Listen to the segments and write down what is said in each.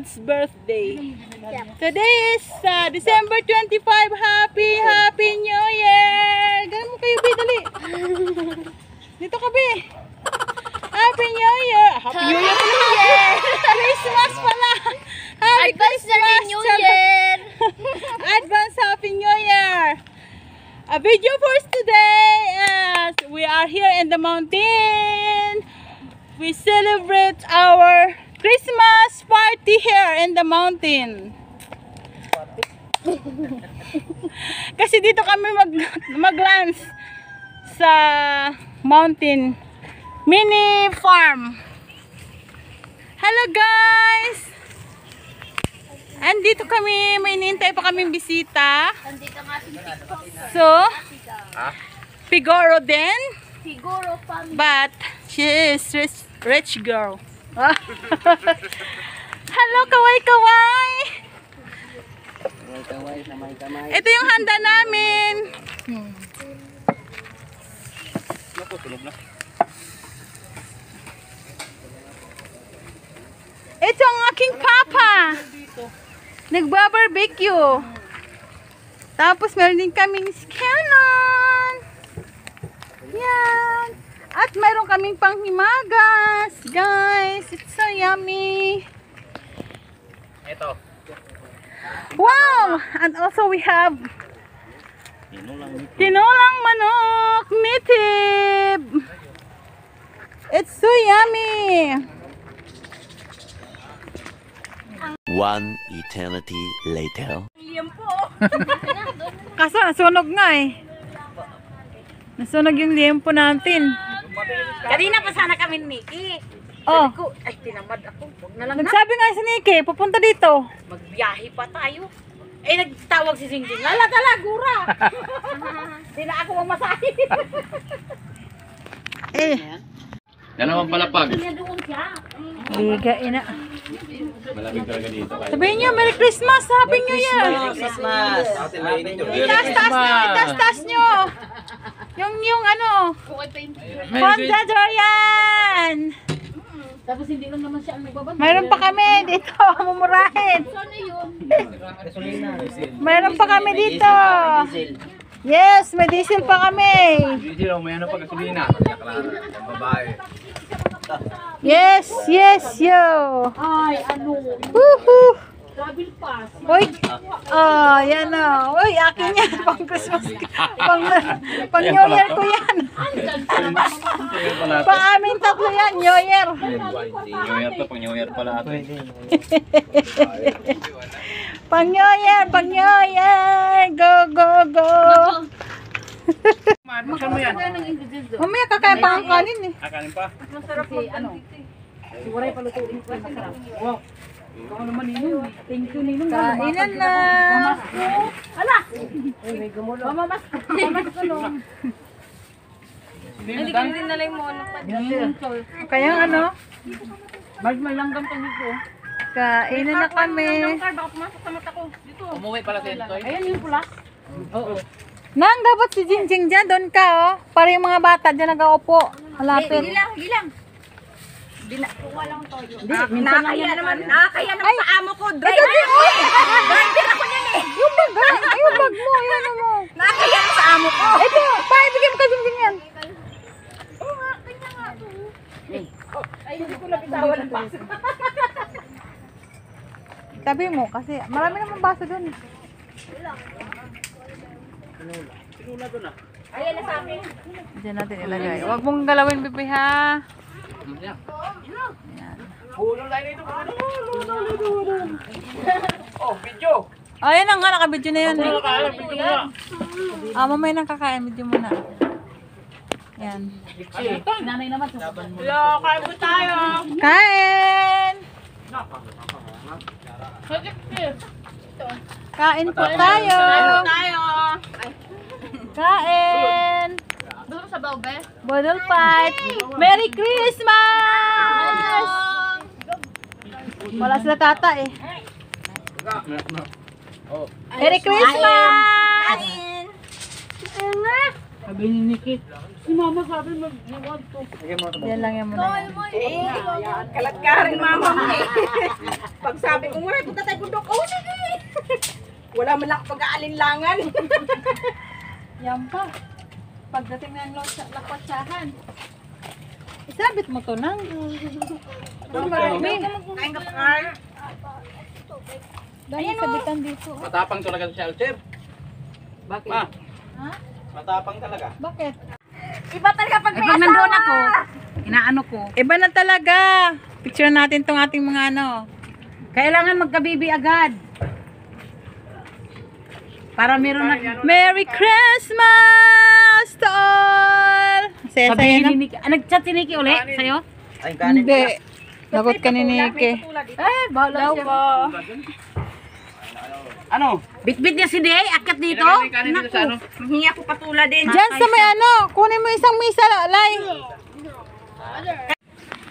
kid's birthday. Today is December 25. Happy New Year! Ganun mo kayo, Bi, dali. Dito ka, Bi. Happy New Year! Happy New Year pala! Christmas pala! Happy Advance Christmas! New Year! Advance Happy New Year! A video for today as we are here in the mountain. We celebrate our Christmas party here in the mountain. Kasi dito kami mag-lunch sa mountain mini farm. Hello guys! Andito kami, may inintay pa kaming bisita. Nandito nga si TikTok. So, Figuro din. Figuro family. But she is rich girl. Hello, kaway-kaway! Ito yung handa namin. Ito ang aking papa. Nagbabarbecue. Tapos meron din kaming scallon. Yan. At meron kaming panghimagas. Guys, it's so yummy. Ito. Wow! And also we have tinolang manok native. It's so yummy. One eternity later. Kaso nasunog nga eh. Nasunog yung liempo natin. Kanina pa sana kami ni Nikki. Oh, Ay, tinamad ako. Huwag na lang na. nagsabi nga si Nikki, pupunta dito. Magbiyahe pa tayo. Eh, nagtawag si Singjing. Lala, gura. Hindi na ako mamasahe. Eh, Dalawang palapag. Kanya doon siya. biga ina. Malamig talaga dito. Sabihin niyo, Merry Christmas, Happy New Year. Christmas! Itaas-taas nyo. Yung ano, Fonda Dorian. Tapos hindi lang naman siya ang nagbabag. Mayroon pa kami dito, mumurahin. Sana yun. Mayroon pa kami dito. Yes, may diesel pa kami. Hindi lang, may ano pa gasolina. Babae. Yes, yo. Ay, ano. Woohoo. Travel pass. Uy, yan o. Uy, akin yan. Pang Christmas. Pang New Year ko yan. Pang amin tatlo yan, New Year. New Year to, pang New Year pala ito. Pang New Year, pang New Year. Go, go, go. Buksan mo yan. Mamaya kakain pa ang kanin eh. Akanin pa. Masarap si ano. Siguro ay palutuin ko masarap. Wow. Ikaw naman ninong. Thank you ninong. Kainan na. Hala! Mamamas ko. Mamamas ko nung. Hindi ko din nalay mo. Kaya ano? May langgam to nito. Kainan na kami. Baka pumasok sa mata ko. Dito. Umuwi pala si Entoy. Ayan yung pula. Oo. Nang, dapat si Jingjing dyan. Doon ka oh. Para yung mga bata dyan nag-aupo. Malapit. Hindi lang. Walang toyo. Nakakaya naman sa amo ko. Driver ako niyan eh. Yung bag ha? Ay, yung bag mo. Yan mo. Nakakaya sa amo ko. Ito, paibigyan mo ka Jingjing yan. Oo nga, kanya nga. Ay, hindi ko napitawan ng baso. Tabi mo kasi marami naman baso doon. Sinula doon ah. Ayan na sa akin. Diyan natin ilagay. Huwag mong galawin, Bibi, ha? Pulo lang ito. Oh, video. Oh, yan ang nga. Naka-video na yan. Nakaalam, video nga. Mamaya nang kakain. Video mo na. Yan. Nanay naman. Hello, kain po tayo. Kain! Kain po tayo! Kain! Doon sa baube. Bodol fight! Merry Christmas! Wala sila tata eh. Merry Christmas! Kain! Sabi ni Nikki, si mama sabi mag-want to. Yan lang yan muna. Kalat ka rin mama mo eh. Pag sabi ko, wala, punta tayo bundok. Oh, sige. Wala man lang pag-aalinlangan. Yan pa. Pagdating ng lakwatsahan. Isabit mo to nang. Kain ka pa, Carl. Dahil sabitan dito. Matapang talaga si Alcer. Bakit? Ma, Ha? matapang talaga. Bakit? Iba talaga pag may asawa. Nandoon ako, inaano ko. Iba na talaga. Picture natin tong ating mga ano. Kailangan magkabibi agad. Para meron na... Merry Christmas to all! Saya-saya Sabihin na. ni Nikki. Nag-chat si Nikki ulit sa'yo? Ay, kanin. Hindi. Lagot ka ni Nike. Eh, bahala siya. Ano? Bit-bit niya si Day, akyat dito. May kanin dito sa ano? Mahingi ako patula din. Diyan sa may ano, kunin mo isang misa, Lay.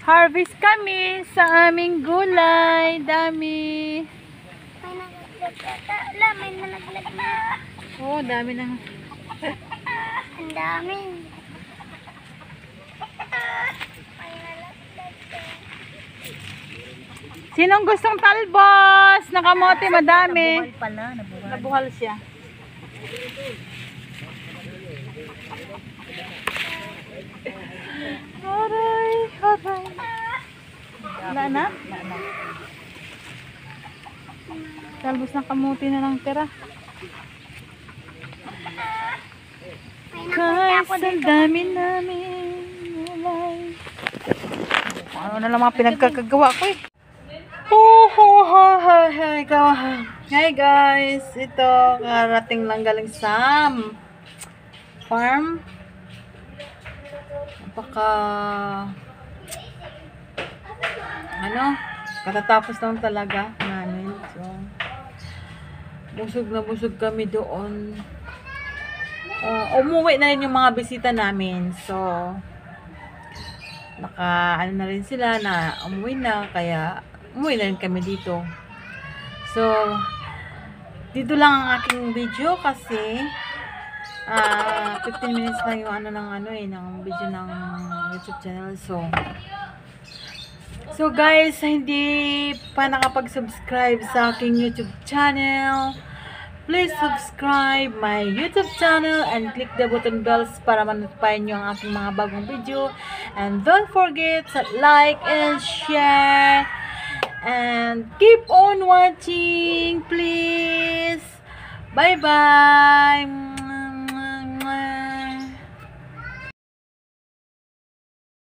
Harvest kami sa aming gulay. Dami. May nalaglag na. Oh, dami na. Ang dami. May nalaglag na. Sinong gustong talbos? Nakamote, madami. Pala, Nabuhal siya. Aray, aray. Wala na? Talbos ng kamuti na lang tira. Guys, ang dami namin. Ano na lang mga pinagkakagawa ko eh. Hi guys, ito karating lang galing sa farm. Napaka katatapos lang talaga namin. So busog kami doon. Umuwi na rin yung mga bisita namin. So na rin sila na umuwi na, kaya umuwi na rin kami dito. So dito lang ang aking video kasi 15 minutes lang yung ng video ng YouTube channel. So guys, hindi pa nakapag-subscribe sa aking YouTube channel, please subscribe my YouTube channel and click the button bells para ma-notify nyo ang aking mga bagong video. And don't forget to like and share. And keep on watching, please. Bye-bye.